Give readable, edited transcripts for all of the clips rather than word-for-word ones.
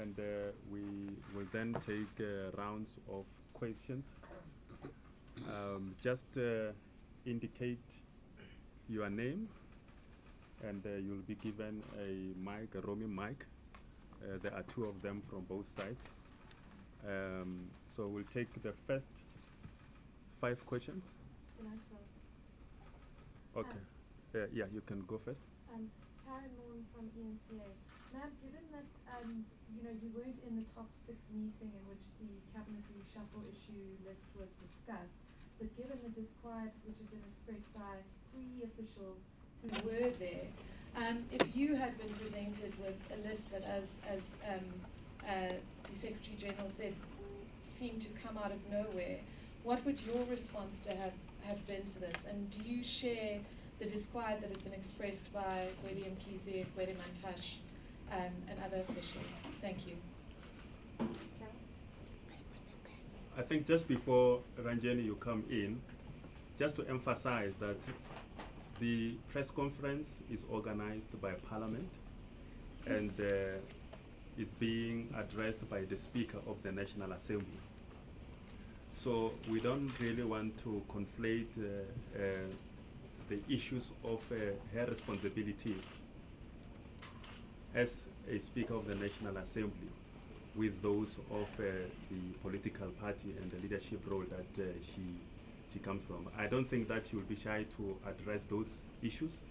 and we will then take rounds of questions. Just indicate your name, and you'll be given a mic, a roaming mic. There are 2 of them from both sides. So we'll take the first 5 questions. Can I start? Okay. Yeah, you can go first. Karen Morn from ENCA. Ma'am, given that you weren't in the top 6 meeting in which the cabinet reshuffle issue list was discussed, but given the disquiet which has been expressed by 3 officials who were there, if you had been presented with a list that, as the Secretary General said, seemed to come out of nowhere, what would your response to have been to this? And do you share the disquiet that has been expressed by Zweli Mkhize, Gwede Mantashe, and other officials? Thank you. I think just before Ranjeni you come in, just to emphasize that the press conference is organized by Parliament and is being addressed by the Speaker of the National Assembly. So we don't really want to conflate the issues of her responsibilities as a Speaker of the National Assembly with those of the political party and the leadership role that she comes from. I don't think that she will be shy to address those issues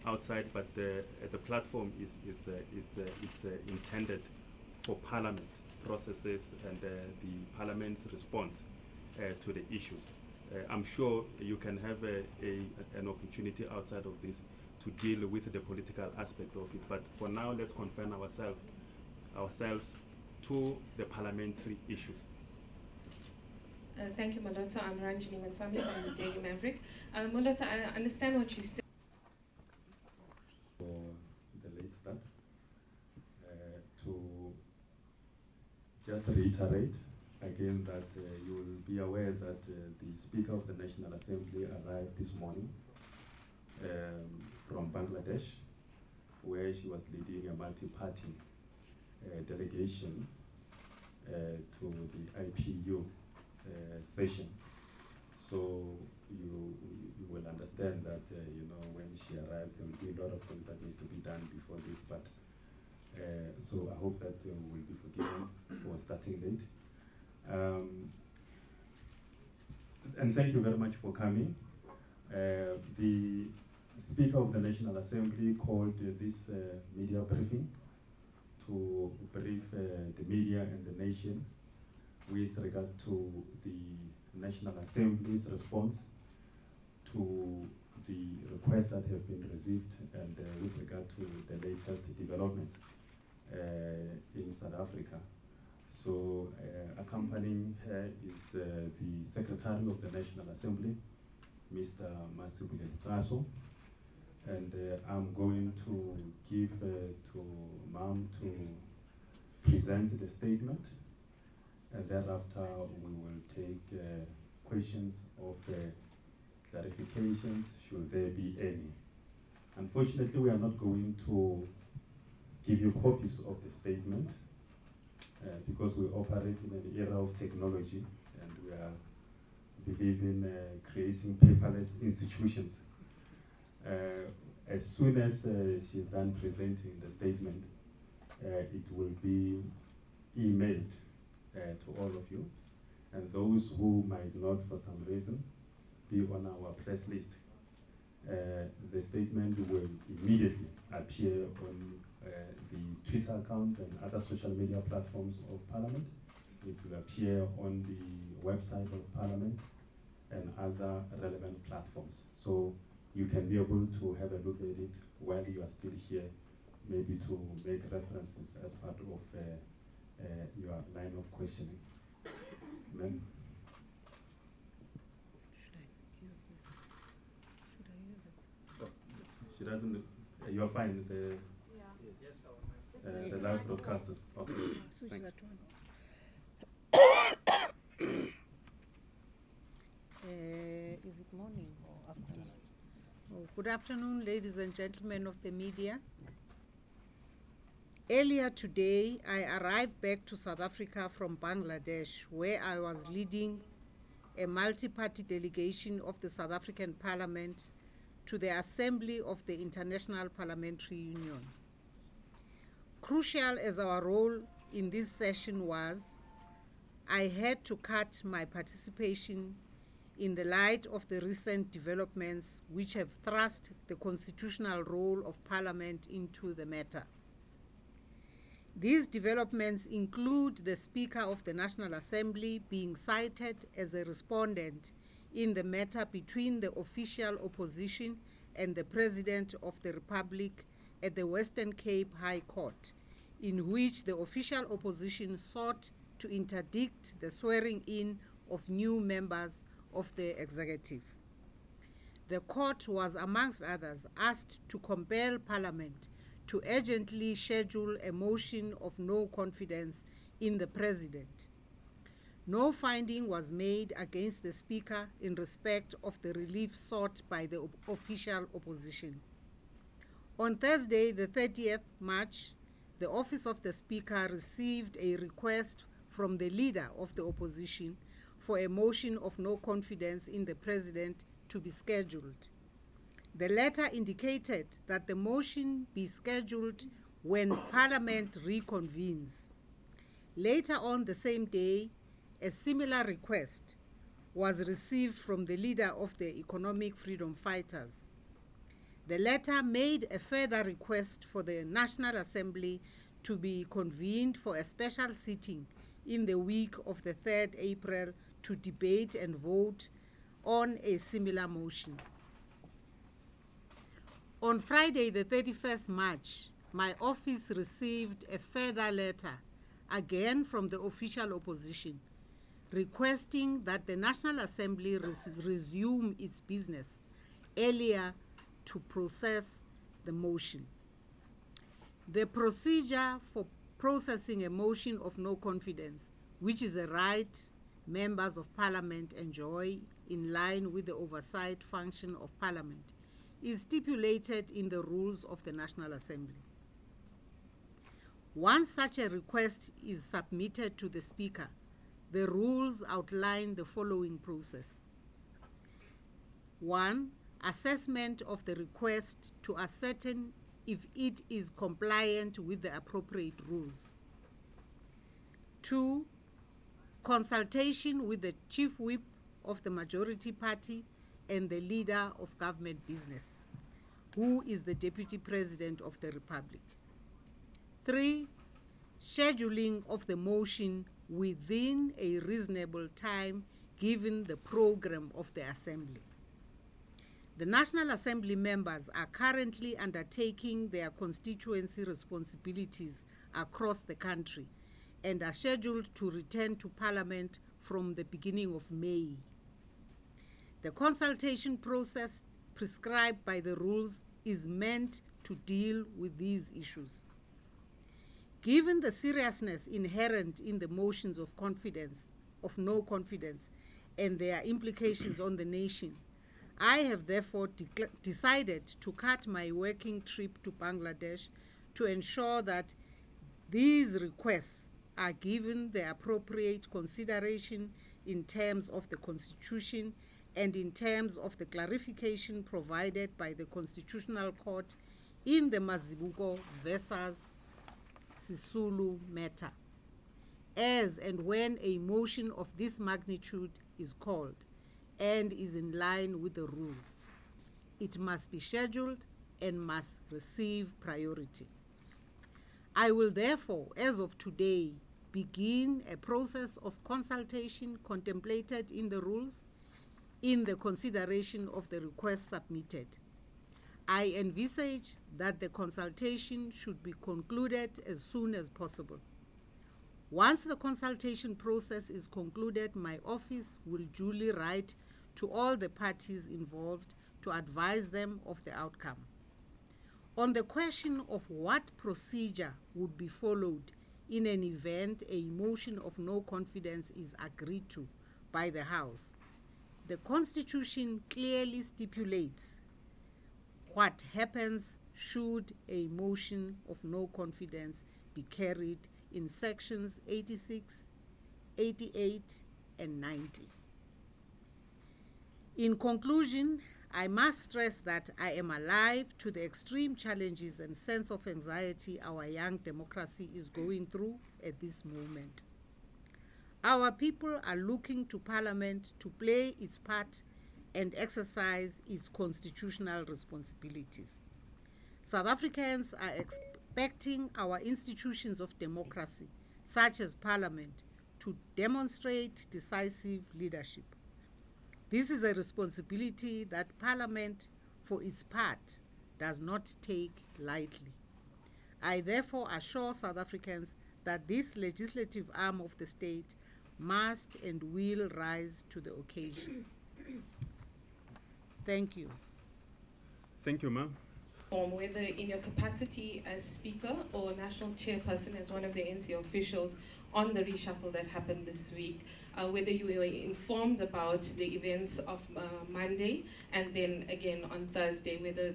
outside, but the platform is intended for Parliament processes and the Parliament's response to the issues. I'm sure you can have an opportunity outside of this to deal with the political aspect of it, but for now let's confine ourselves to the parliamentary issues. Thank you, Malota. I'm Ranjini Mansami from the Daily Maverick. Malota, I understand what you said. For the late start, to just reiterate again that you will be aware that the Speaker of the National Assembly arrived this morning from Bangladesh, where she was leading a multi-party delegation to the IPU session. So you will understand that when she arrives there will be a lot of things that needs to be done before this, but so I hope that will be forgiven for starting late. And thank you very much for coming. The Speaker of the National Assembly called this media briefing to brief the media and the nation with regard to the National Assembly's response to the requests that have been received and with regard to the latest developments in South Africa. So accompanying her is the Secretary of the National Assembly, Mr. Masibule Taso, and I'm going to give to Ma'am to present the statement, and thereafter we will take questions of clarifications, should there be any. Unfortunately, we are not going to give you copies of the statement because we operate in an era of technology and we believe in creating paperless institutions. As soon as she's done presenting the statement, it will be emailed to all of you, and those who might not for some reason be on our press list, the statement will immediately appear on the Twitter account and other social media platforms of Parliament. It will appear on the website of Parliament and other relevant platforms. So you can be able to have a look at it while you are still here, maybe to make references as part of your line of questioning. Amen. She doesn't. You're fine. The live broadcasters. Okay. Thanks. Is it morning or afternoon? Oh, good afternoon, ladies and gentlemen of the media. Earlier today, I arrived back to South Africa from Bangladesh, where I was leading a multi-party delegation of the South African Parliament to the Assembly of the International Parliamentary Union. Crucial as our role in this session was, I had to cut my participation in the light of the recent developments which have thrust the constitutional role of Parliament into the matter. These developments include the Speaker of the National Assembly being cited as a respondent in the matter between the official opposition and the President of the Republic at the Western Cape High Court, in which the official opposition sought to interdict the swearing-in of new members of the executive. The court was, amongst others, asked to compel Parliament to urgently schedule a motion of no confidence in the President. No finding was made against the Speaker in respect of the relief sought by the official opposition. On Thursday, the 30th March, the Office of the Speaker received a request from the Leader of the Opposition for a motion of no confidence in the President to be scheduled. The letter indicated that the motion be scheduled when Parliament reconvenes. Later on the same day, a similar request was received from the Leader of the Economic Freedom Fighters. The letter made a further request for the National Assembly to be convened for a special sitting in the week of the 3rd April to debate and vote on a similar motion. On Friday, the 31st March, my office received a further letter, again from the official opposition, requesting that the National Assembly resume its business earlier to process the motion. The procedure for processing a motion of no confidence, which is a right members of Parliament enjoy in line with the oversight function of Parliament, is stipulated in the rules of the National Assembly. Once such a request is submitted to the Speaker, the rules outline the following process. 1. Assessment of the request to ascertain if it is compliant with the appropriate rules. 2. Consultation with the Chief Whip of the Majority Party and the Leader of Government Business, who is the Deputy President of the Republic. 3. Scheduling of the motion within a reasonable time given the program of the Assembly. The National Assembly members are currently undertaking their constituency responsibilities across the country and are scheduled to return to Parliament from the beginning of May. The consultation process prescribed by the rules is meant to deal with these issues. Given the seriousness inherent in the motions of no confidence, and their implications on the nation, I have therefore decided to cut my working trip to Bangladesh to ensure that these requests are given the appropriate consideration in terms of the Constitution and in terms of the clarification provided by the Constitutional Court in the Mazibuko versus Sisulu matter, as and when a motion of this magnitude is called and is in line with the rules. It must be scheduled and must receive priority. I will therefore, as of today, begin a process of consultation contemplated in the rules in the consideration of the request submitted. I envisage that the consultation should be concluded as soon as possible. Once the consultation process is concluded, my office will duly write to all the parties involved to advise them of the outcome. On the question of what procedure would be followed in an event a motion of no confidence is agreed to by the House, the Constitution clearly stipulates what happens should a motion of no confidence be carried in sections 86, 88, and 90. In conclusion, I must stress that I am alive to the extreme challenges and sense of anxiety our young democracy is going through at this moment. Our people are looking to Parliament to play its part and exercise its constitutional responsibilities. South Africans are expecting our institutions of democracy, such as Parliament, to demonstrate decisive leadership. This is a responsibility that Parliament, for its part, does not take lightly. I therefore assure South Africans that this legislative arm of the state must and will rise to the occasion. Thank you. Thank you, ma'am. Whether in your capacity as Speaker or National Chairperson as one of the ANC officials on the reshuffle that happened this week, whether you were informed about the events of Monday and then again on Thursday, whether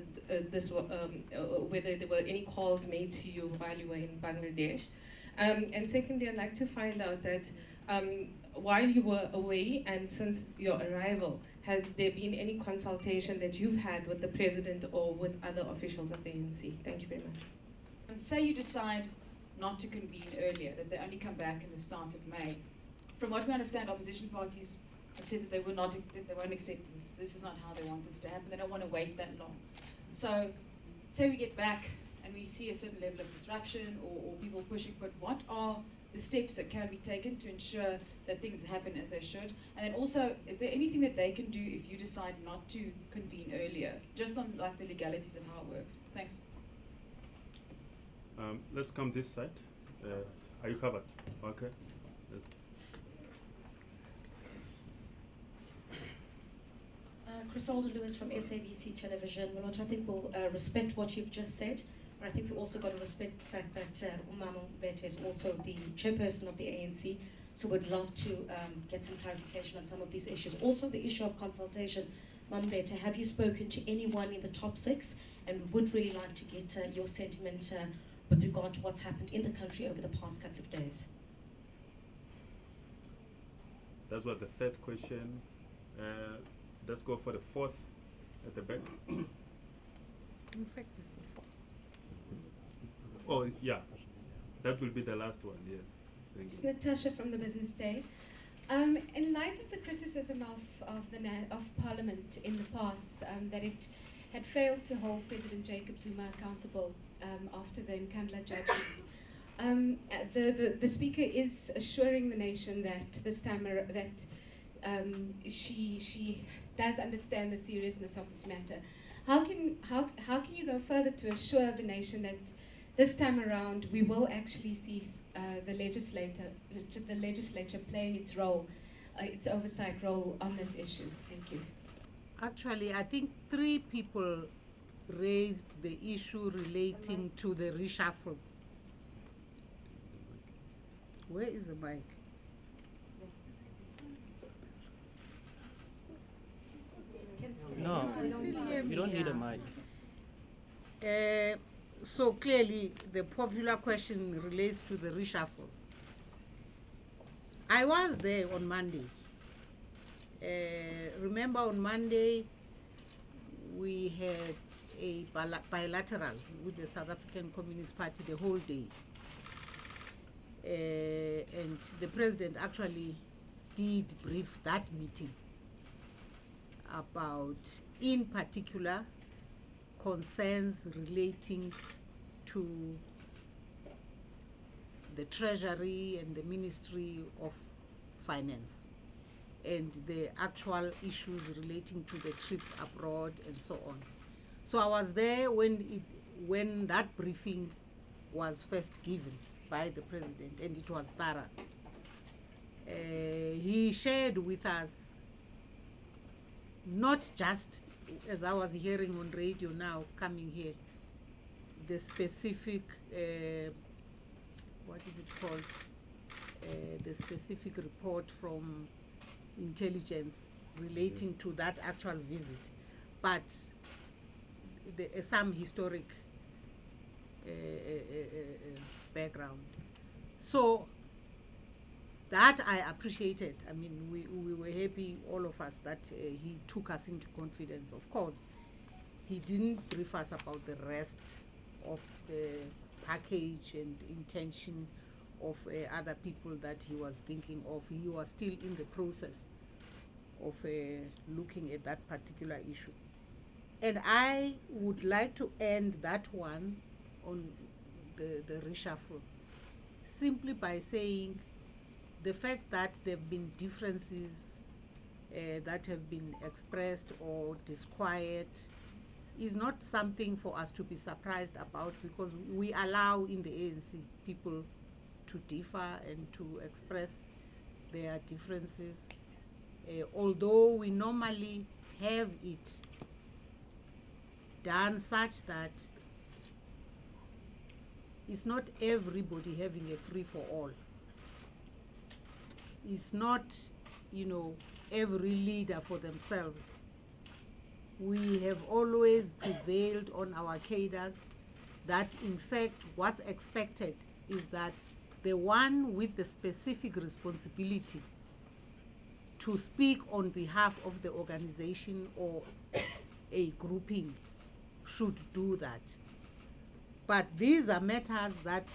whether there were any calls made to you while you were in Bangladesh. And secondly, I'd like to find out that while you were away and since your arrival, has there been any consultation that you've had with the President or with other officials of the ANC? Thank you very much. Say you decide not to convene earlier, that they only come back in the start of May. From what we understand, opposition parties have said that they won't accept this. This is not how they want this to happen. They don't want to wait that long. So, say we get back and we see a certain level of disruption or people pushing for it. What are the steps that can be taken to ensure that things happen as they should? And then also, is there anything that they can do if you decide not to convene earlier, just on like the legalities of how it works? Thanks. Let's come this side. Are you covered? Okay. Griselda Lewis from SABC Television. Well, I think we'll respect what you've just said, but I think we've also got to respect the fact that Umama Mbete is also the chairperson of the ANC, so we'd love to get some clarification on some of these issues. Also, the issue of consultation. Mbete, have you spoken to anyone in the top six? And we would really like to get your sentiment with regard to what's happened in the country over the past couple of days. That's what the third question. Let's go for the fourth at the back. In fact, this is the fourth. Oh, yeah. That will be the last one, yes. Thank It's you. Natasha from the Business Day. In light of the criticism of Parliament in the past, that it had failed to hold President Jacob Zuma accountable after the Nkandla judgment, the Speaker is assuring the nation that this time she does understand the seriousness of this matter. How can you go further to assure the nation that this time around we will actually see the legislature playing its role, its oversight role on this issue? Thank you. Actually, I think 3 people raised the issue relating to the reshuffle. Where is the mic? No, you don't need a mic. So clearly, the popular question relates to the reshuffle. I was there on Monday. Remember on Monday, we had a bilateral with the South African Communist Party the whole day. And the president actually did brief that meeting about, in particular, concerns relating to the Treasury and the Ministry of Finance and the actual issues relating to the trip abroad and so on. So I was there when that briefing was first given by the president, and it was thorough. He shared with us not just, as I was hearing on radio now, coming here, the specific, what is it called? The specific report from intelligence relating to that actual visit, but some historic background. So that I appreciated. I mean, we were happy, all of us, that he took us into confidence. Of course, he didn't brief us about the rest of the package and intention of other people that he was thinking of. He was still in the process of looking at that particular issue. And I would like to end that one on the reshuffle simply by saying the fact that there have been differences that have been expressed or disquiet is not something for us to be surprised about, because we allow in the ANC people to differ and to express their differences, although we normally have it done such that it's not everybody having a free-for-all. It's not, you know, every leader for themselves. We have always prevailed on our cadres that, in fact, what's expected is that the one with the specific responsibility to speak on behalf of the organization or a grouping should do that. But these are matters that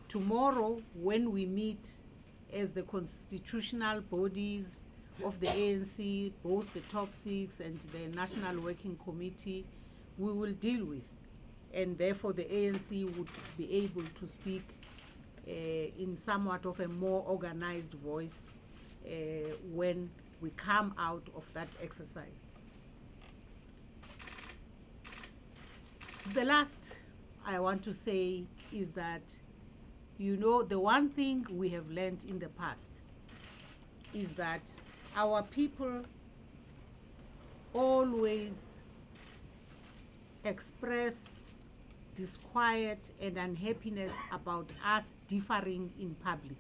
tomorrow, when we meet as the constitutional bodies of the ANC, both the top six and the National Working Committee, we will deal with. And therefore the ANC would be able to speak in somewhat of a more organized voice when we come out of that exercise. The last I want to say is that, you know, the one thing we have learned in the past is that our people always express disquiet and unhappiness about us differing in public.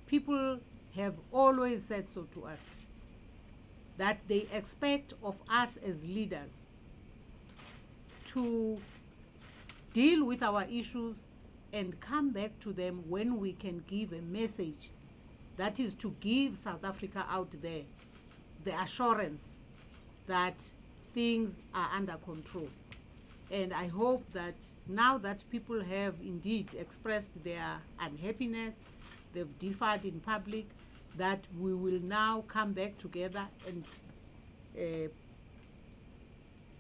People have always said so to us, that they expect of us as leaders to deal with our issues and come back to them when we can give a message that is to give South Africa out there the assurance that things are under control. And I hope that now that people have indeed expressed their unhappiness, they've differed in public, that we will now come back together and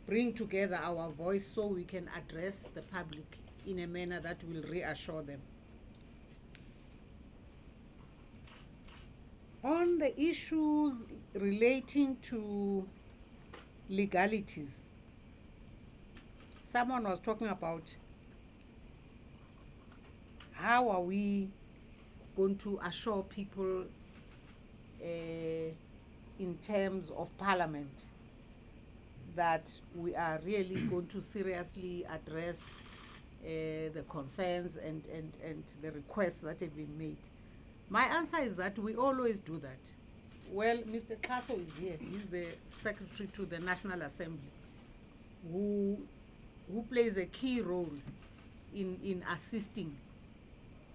bring together our voice so we can address the public in a manner that will reassure them. On the issues relating to legalities, someone was talking about how are we going to assure people in terms of Parliament that we are really going to seriously address the concerns and the requests that have been made. My answer is that we always do that. Well, Mr. Kaso is here. He's the Secretary to the National Assembly, who plays a key role in assisting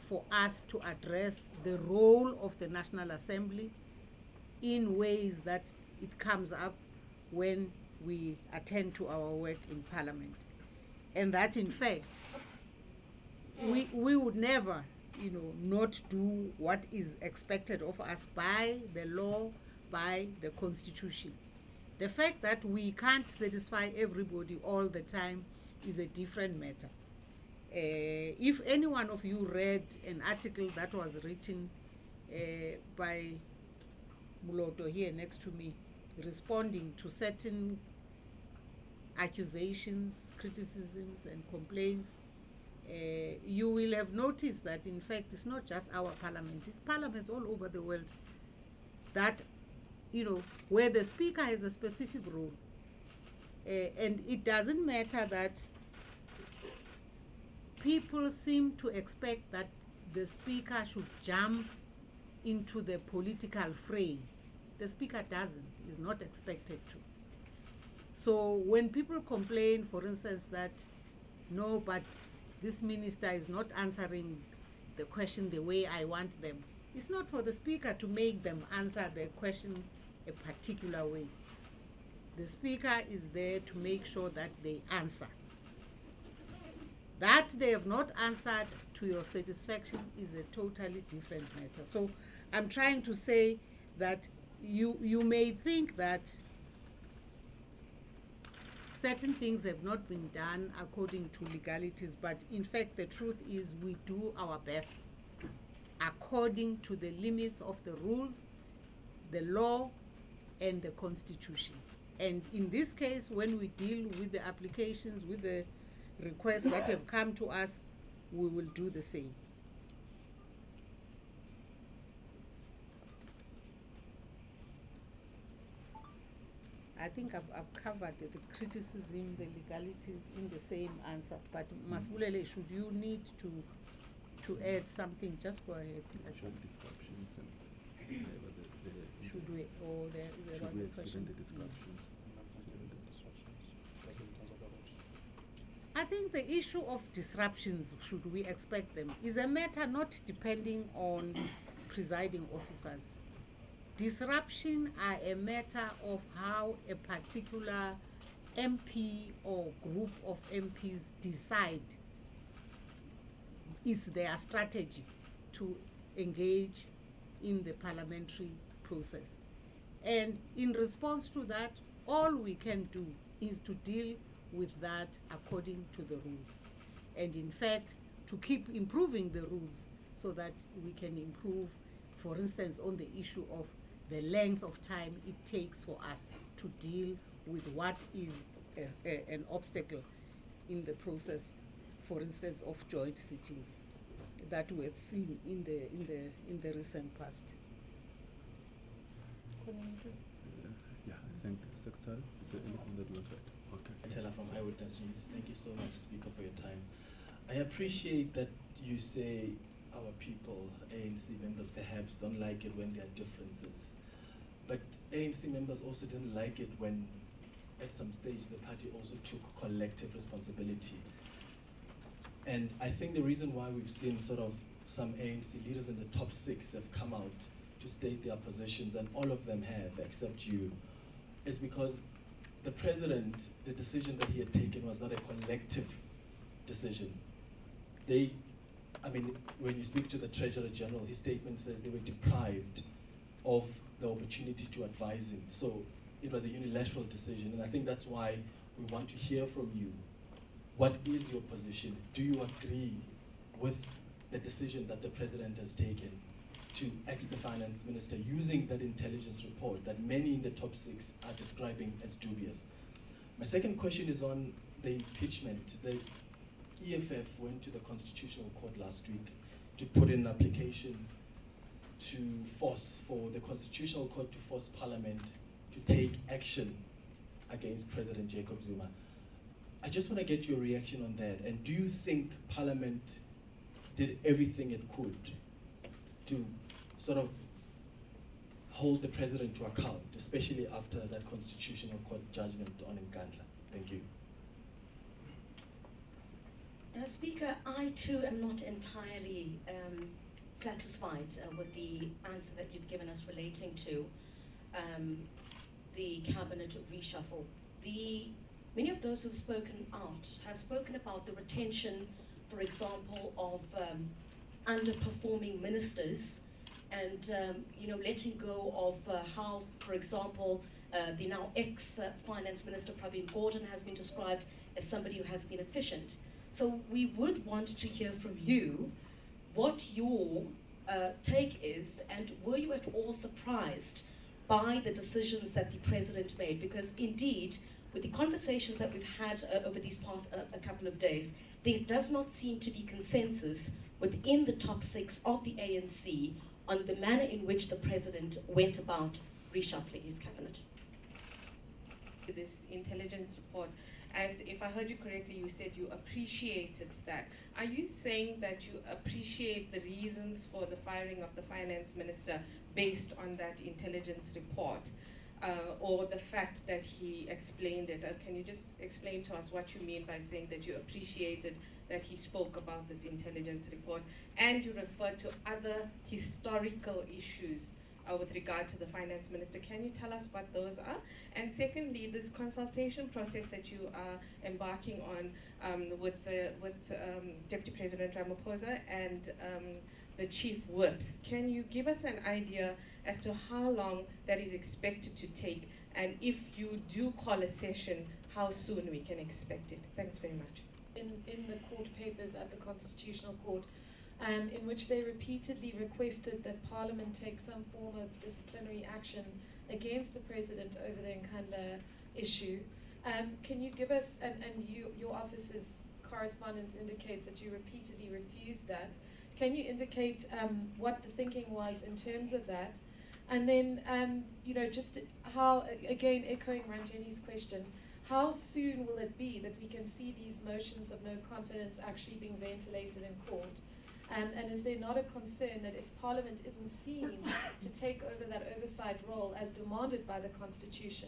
for us to address the role of the National Assembly in ways that it comes up when we attend to our work in Parliament. And that, in fact, we would never, you know, not do what is expected of us by the law, by the Constitution. The fact that we can't satisfy everybody all the time is a different matter. If any one of you read an article that was written by Muloto here next to me, responding to certain accusations, criticisms, and complaints, you will have noticed that, in fact, it's not just our parliament, it's parliaments all over the world that, you know, where the speaker has a specific role. And it doesn't matter that people seem to expect that the speaker should jump into the political fray. The speaker doesn't, is not expected to. So when people complain, for instance, that no, but this minister is not answering the question the way I want them. It's not for the speaker to make them answer the question a particular way. The speaker is there to make sure that they answer. That they have not answered to your satisfaction is a totally different matter. So I'm trying to say that you may think that certain things have not been done according to legalities, but in fact the truth is we do our best according to the limits of the rules, the law, and the Constitution. And in this case, when we deal with the applications, with the requests that have come to us, we will do the same. I think I've covered the criticism, the legalities in the same answer. But Masbulele, should you need to add something, just go ahead. Descriptions and Should we, or there was a question? the descriptions? I think the issue of disruptions, should we expect them, is a matter not depending on presiding officers. Disruption are a matter of how a particular MP or group of MPs decide is their strategy to engage in the parliamentary process. And in response to that, all we can do is to deal with that according to the rules. And in fact, to keep improving the rules so that we can improve, for instance, on the issue of the length of time it takes for us to deal with what is an obstacle in the process, for instance, of joint sittings that we have seen in the recent past. Yeah, I think Secretary, is there anything that you want to add? Okay. Taylor from Eyewitness News. Thank you so much, Speaker, for your time. I appreciate that you say our people, ANC members, perhaps don't like it when there are differences. But ANC members also didn't like it when, at some stage, the party also took collective responsibility. And I think the reason why we've seen sort of some ANC leaders in the top 6 have come out to state their positions, and all of them have, except you, is because the president, the decision that he had taken was not a collective decision. I mean, when you speak to the Treasurer General, his statement says they were deprived of the opportunity to advise him. So it was a unilateral decision, and I think that's why we want to hear from you. What is your position? Do you agree with the decision that the president has taken to axe the finance minister using that intelligence report that many in the top 6 are describing as dubious? My second question is on the impeachment. The EFF went to the Constitutional Court last week to put in an application to force, for the Constitutional Court to force Parliament to take action against President Jacob Zuma. I just want to get your reaction on that. And do you think Parliament did everything it could to sort of hold the president to account, especially after that Constitutional Court judgment on Nkandla? Thank you. Speaker, I too am not entirely satisfied with the answer that you've given us relating to the cabinet reshuffle. Many of those who've spoken out have spoken about the retention, for example, of underperforming ministers, and letting go of how, for example, the now ex-finance minister Pravin Gordhan has been described as somebody who has been efficient. So we would want to hear from you what your take is, and were you at all surprised by the decisions that the president made? Because indeed, with the conversations that we've had over these past a couple of days, there does not seem to be consensus within the top 6 of the ANC on the manner in which the president went about reshuffling his cabinet. This intelligence report, and if I heard you correctly, you said you appreciated that. Are you saying that you appreciate the reasons for the firing of the finance minister based on that intelligence report? or the fact that he explained it. Can you just explain to us what you mean by saying that you appreciated that he spoke about this intelligence report, and you referred to other historical issues with regard to the finance minister? Can you tell us what those are? And secondly, this consultation process that you are embarking on with Deputy President Ramaphosa and the chief whips, can you give us an idea as to how long that is expected to take, and if you do call a session, how soon we can expect it? Thanks very much. In the court papers at the Constitutional Court, in which they repeatedly requested that Parliament take some form of disciplinary action against the President over the Nkandla issue. Can you give us, and your office's correspondence indicates that you repeatedly refused that. Can you indicate what the thinking was in terms of that? And then, you know, just how, again, echoing Ranjeni's question, how soon will it be that we can see these motions of no confidence actually being ventilated in court? And is there not a concern that if Parliament isn't seen to take over that oversight role as demanded by the Constitution,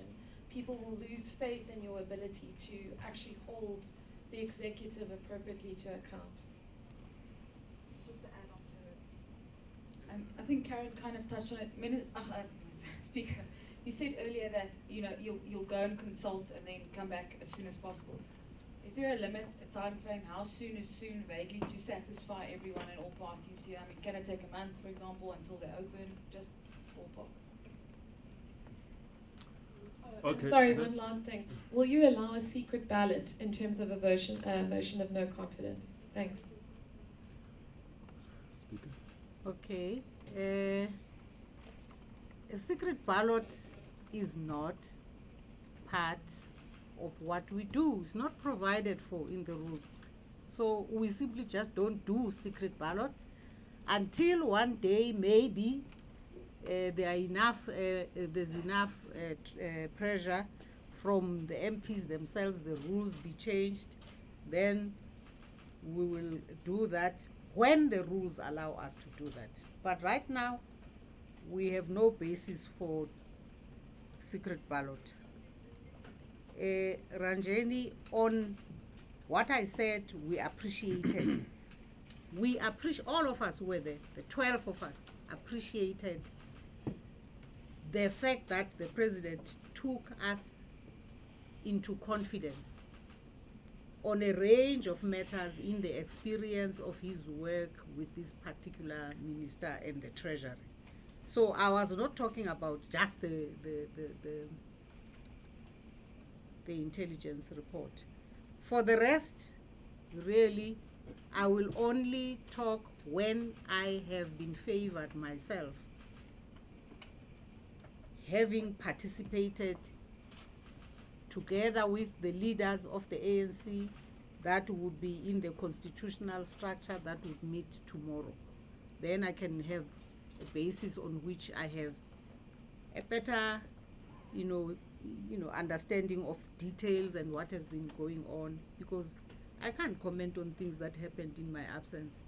people will lose faith in your ability to actually hold the executive appropriately to account? Just to add on to it. I think Karen kind of touched on it. Speaker, you said earlier that you'll go and consult and then come back as soon as possible. Is there a limit, a time frame? How soon is soon, vaguely, to satisfy everyone and all parties here? I mean, can it take a month, for example, until they're open? Just ballpark. Okay. Sorry, one last thing. Will you allow a secret ballot in terms of a motion of no confidence? Thanks. Okay. A secret ballot is not part of what we do. It's not provided for in the rules. So we simply just don't do secret ballot until one day maybe there's enough pressure from the MPs themselves, the rules be changed, then we will do that when the rules allow us to do that. But right now, we have no basis for secret ballot. Ranjeni, on what I said, we appreciated. All of us were there, the 12 of us appreciated the fact that the President took us into confidence on a range of matters in the experience of his work with this particular minister and the Treasury. So I was not talking about just the intelligence report. For the rest, really, I will only talk when I have been favored myself, having participated together with the leaders of the ANC that would be in the constitutional structure that would meet tomorrow. Then I can have a basis on which I have a better, understanding of details and what has been going on, because I can't comment on things that happened in my absence.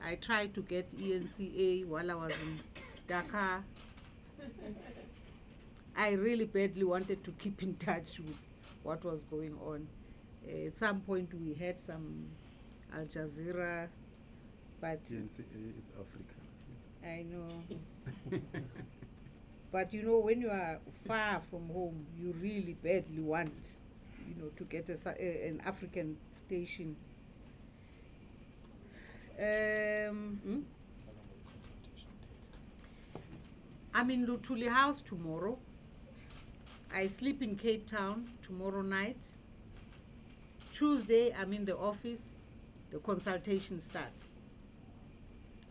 I tried to get ENCA while I was in Dakar. I really badly wanted to keep in touch with what was going on. At some point we had some Al Jazeera, but ENCA is Africa. I know. But when you are far from home, you really badly want, to get an African station. I'm in Luthuli House tomorrow. I sleep in Cape Town tomorrow night. Tuesday, I'm in the office. The consultation starts.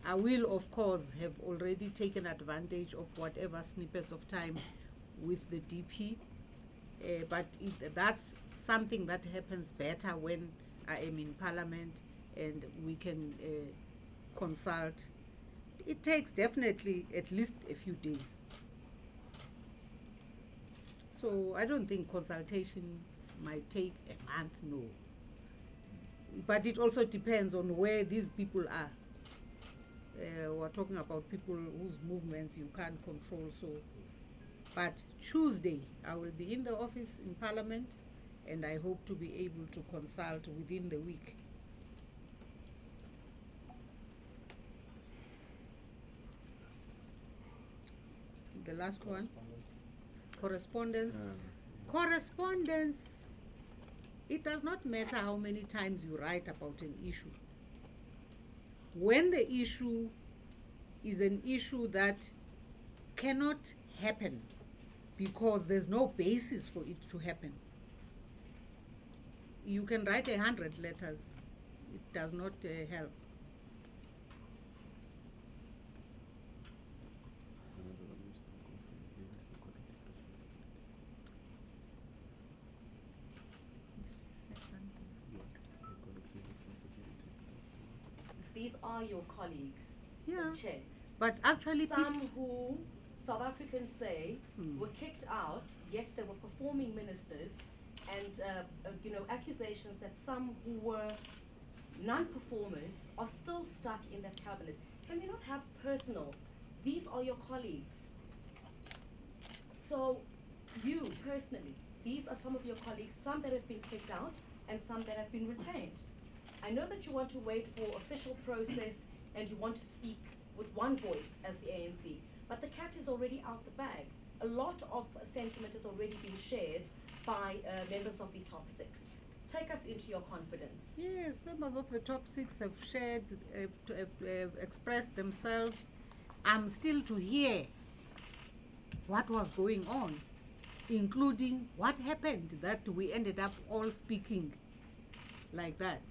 I will, of course, have already taken advantage of whatever snippets of time with the DP, but that's something that happens better when I am in Parliament and we can consult. It takes definitely at least a few days. So I don't think consultation might take a month, no. But it also depends on where these people are. We're talking about people whose movements you can't control, so But Tuesday, I will be in the office in Parliament, and I hope to be able to consult within the week. The last one, correspondence. Correspondence, it does not matter how many times you write about an issue. When the issue is an issue that cannot happen because there's no basis for it to happen, you can write 100 letters. It does not help. These are your colleagues, Yeah. the chair. But actually, Some who South Africans say were kicked out, yet they were performing ministers, and accusations that some who were non-performers are still stuck in that cabinet. Can we not have personal? These are your colleagues. So you personally, these are some of your colleagues, some that have been kicked out and some that have been retained. I know that you want to wait for official process and you want to speak with one voice as the ANC, but the cat is already out the bag. A lot of sentiment has already been shared by members of the top 6. Take us into your confidence. yes, members of the top 6 have shared, have expressed themselves. I'm still to hear what was going on, including what happened that we ended up all speaking like that.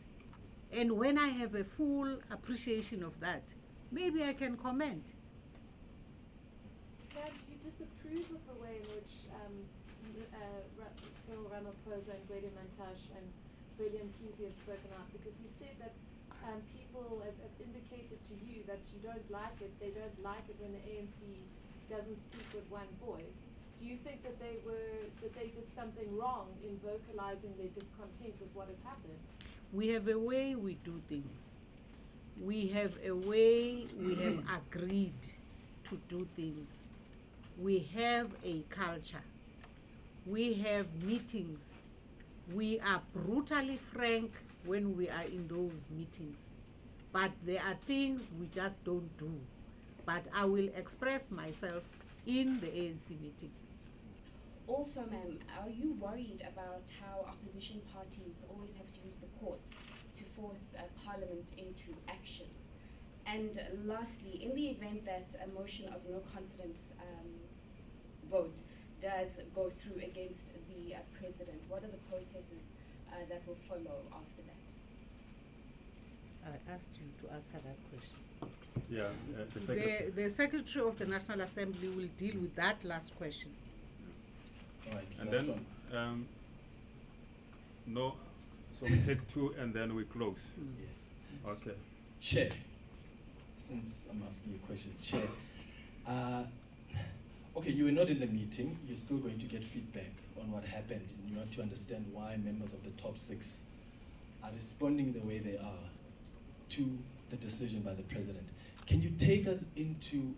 And when I have a full appreciation of that, maybe I can comment. Ma'am, do you disapprove of the way in which Cyril Ramaphosa and Gwede Mantashe and Zweli Mkhize have spoken out? Because you said that people have indicated to you that you don't like it, they don't like it when the ANC doesn't speak with one voice. Do you think that they did something wrong in vocalizing their discontent with what has happened? We have a way we do things. We have a way we have agreed to do things. We have a culture. We have meetings. We are brutally frank when we are in those meetings. But there are things we just don't do. But I will express myself in the ANC meeting. Also, ma'am, are you worried about how opposition parties always have to use the courts to force Parliament into action? And lastly, in the event that a motion of no confidence vote does go through against the president, what are the processes that will follow after that? I asked you to answer that question. Yeah, the Secretary of the National Assembly will deal with that last question. All right, and last then one. no, so we take 2 and then we close. Yes. Okay. Chair, since I'm asking you a question, Chair. Okay, you were not in the meeting. You're still going to get feedback on what happened. And you want to understand why members of the top 6 are responding the way they are to the decision by the president. Can you take us into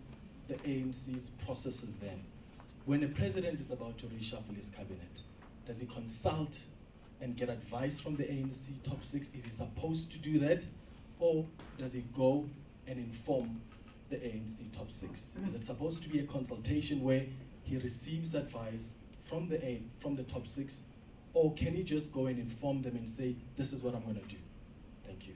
the ANC's processes then? When a president is about to reshuffle his cabinet, does he consult and get advice from the ANC top 6? Is he supposed to do that? Or does he go and inform the ANC top 6? Is it supposed to be a consultation where he receives advice from the top 6? Or can he just go and inform them and say, this is what I'm going to do? Thank you.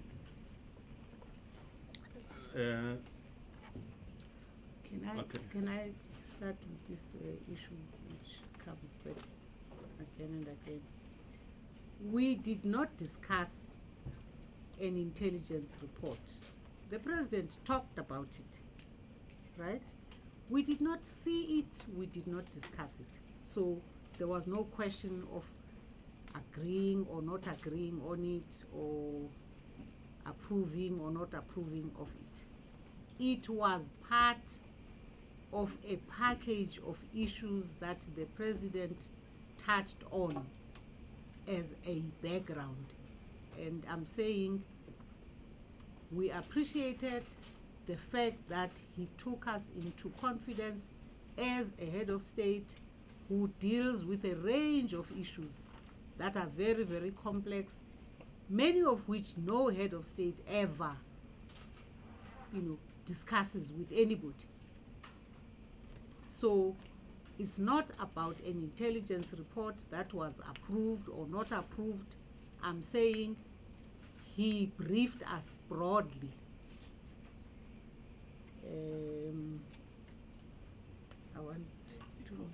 Can I start with this issue which comes back again and again? We did not discuss an intelligence report. The president talked about it, right? We did not see it, we did not discuss it. So there was no question of agreeing or not agreeing on it, or approving or not approving of it. It was part of a package of issues that the president touched on as a background. And I'm saying we appreciated the fact that he took us into confidence as a head of state who deals with a range of issues that are very, very complex, many of which no head of state ever, discusses with anybody. So it's not about an intelligence report that was approved or not approved. I'm saying he briefed us broadly. I want to,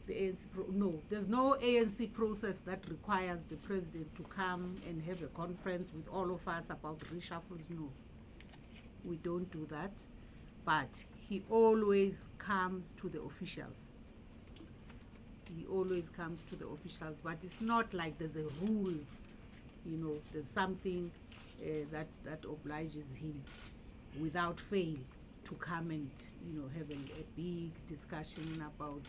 the ANC no, there's no ANC process that requires the president to come and have a conference with all of us about reshuffles. No, we don't do that. But he always comes to the officials. He always comes to the officials, but it's not like there's a rule, there's something that obliges him without fail to come and, have a big discussion about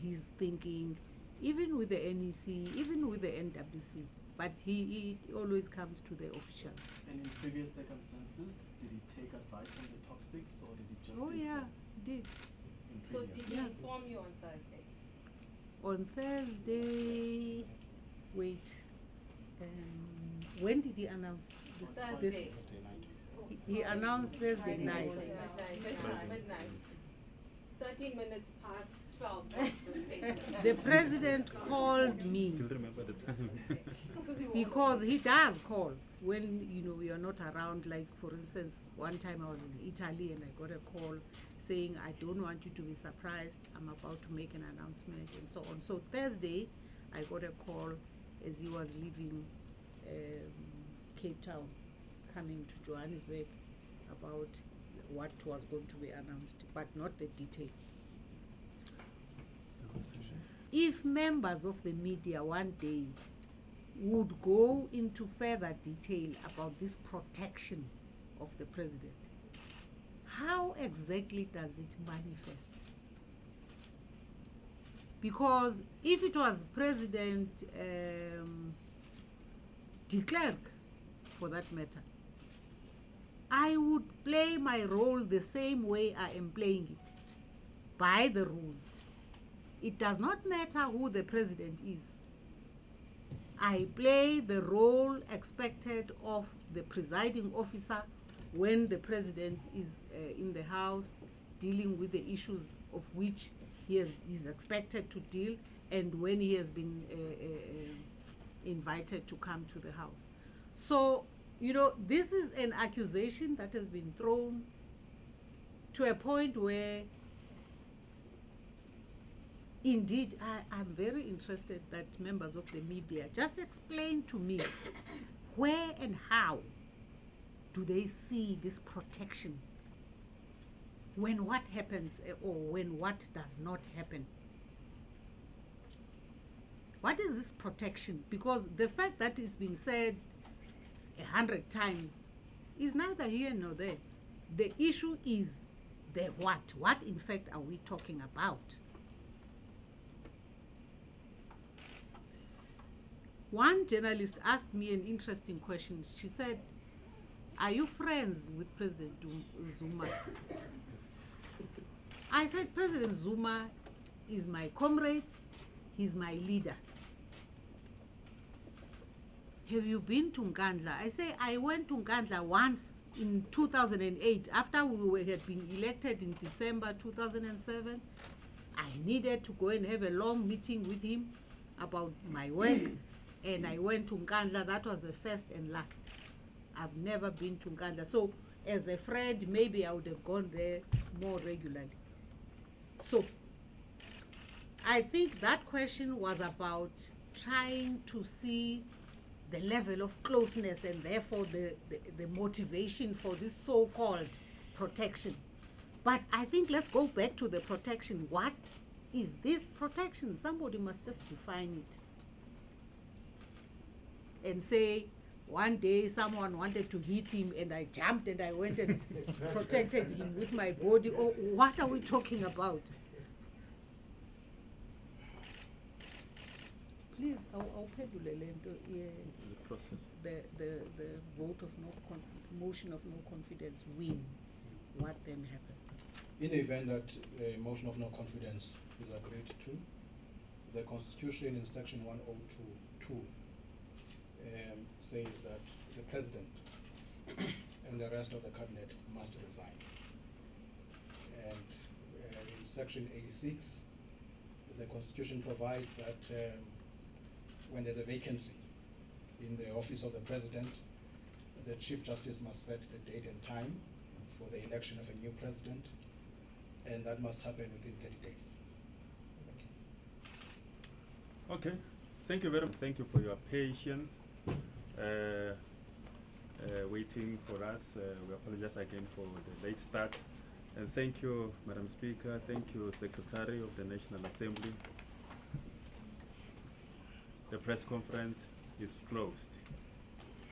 his thinking, even with the NEC, even with the NWC. But he always comes to the officials. And in previous circumstances, did he take advice from the top six, or did he just? Oh yeah, he did. So did he inform you on Thursday? On Thursday, wait, when did he announce this? Thursday. He announced Thursday night. Midnight. 13 minutes past 12. That's the statement. The president called me. Still remember the time. Because he does call when you're not around. Like for instance, one time I was in Italy and I got a call saying, I don't want you to be surprised, I'm about to make an announcement and so on. So Thursday I got a call as he was leaving Cape Town, coming to Johannesburg, about what was going to be announced, but not the detail. If members of the media one day would go into further detail about this protection of the president, how exactly does it manifest? Because if it was President de Klerk, for that matter, I would play my role the same way I am playing it, by the rules. It does not matter who the president is. I play the role expected of the presiding officer when the president is in the house dealing with the issues of which he is expected to deal, and when he has been invited to come to the house. So, this is an accusation that has been thrown to a point where, indeed, I'm very interested that members of the media just explain to me where and how do they see this protection when what happens or when what does not happen. What is this protection? Because the fact that it's been said 100 times is neither here nor there. The issue is the what. What in fact are we talking about? One journalist asked me an interesting question. She said, are you friends with President Zuma? I said, President Zuma is my comrade, he's my leader. Have you been to Nkandla? I say, I went to Nkandla once in 2008, after we had been elected in December 2007. I needed to go and have a long meeting with him about my work, and I went to Nkandla. That was the first and last. I've never been to Nkandla. So as a friend, maybe I would have gone there more regularly. So I think that question was about trying to see the level of closeness and therefore the motivation for this so-called protection. But I think let's go back to the protection. What is this protection? Somebody must just define it and say, one day someone wanted to hit him and I jumped and I went and protected him with my body. Or what are we talking about? Please, I'll the process. The vote of motion of no confidence win. What then happens? In the event that a motion of no confidence is agreed to, the Constitution in section 102.2 says that the President and the rest of the Cabinet must resign. And in section 86, the Constitution provides that when there's a vacancy in the office of the President, the Chief Justice must set the date and time for the election of a new President, and that must happen within 30 days. Thank you. Okay, thank you very much. Thank you for your patience. Waiting for us. We apologize again for the late start. And thank you, Madam Speaker. Thank you, Secretary of the National Assembly. The press conference is closed.